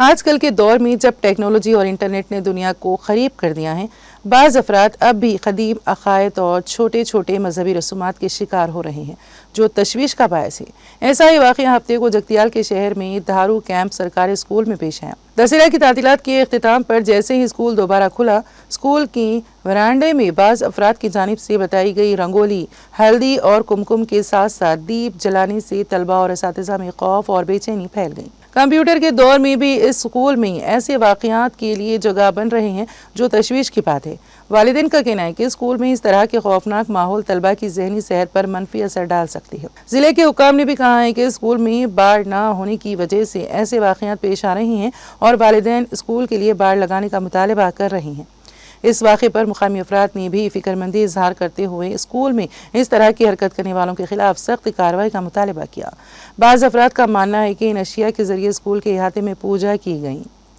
آج کل کے دور میں جب ٹیکنالوجی اور انٹرنیٹ نے دنیا کو قریب کر دیا ہے، بعض افراد اب بھی قدیم عقائد اور چھوٹے چھوٹے مذہبی رسومات کے شکار ہو رہے ہیں، جو تشویش کا باعث ہے۔ ایسا ہی واقعہ ہفتے کو جگتیال کے شہر میں دھارو کیمپ سرکاری اسکول میں پیش آیا۔ دسہرہ کی تعطیلات کے اختتام پر جیسے ہی اسکول دوبارہ کھلا، اسکول کی ورانڈے میں بعض افراد کی جانب سے بتائی گئی رنگولی، ہلدی اور کمکم کے ساتھ ساتھ دیپ جلانے سے طلبہ اور اساتذہ میں خوف اور بے چینی پھیل گئی۔ کمپیوٹر کے دور میں بھی اس اسکول میں ایسے واقعات کے لیے جگہ بن رہے ہیں جو تشویش کی بات ہے۔ والدین کا کہنا ہے کہ اسکول میں اس طرح کے خوفناک ماحول طلبہ کی ذہنی صحت پر منفی اثر ڈال سکتی ہے۔ ضلع کے حکام نے بھی کہا ہے کہ اسکول میں باڑ نہ ہونے کی وجہ سے ایسے واقعات پیش آ رہے ہیں اور والدین اسکول کے لیے باڑ لگانے کا مطالبہ کر رہے ہیں۔ اس واقعے پر مقامی افراد نے بھی فکرمندی اظہار کرتے ہوئے اسکول میں اس طرح کی حرکت کرنے والوں کے خلاف سخت کارروائی کا مطالبہ کیا۔ بعض افراد کا ماننا ہے کہ ان اشیاء کے ذریعے اسکول کے احاطے میں پوجا کی گئی۔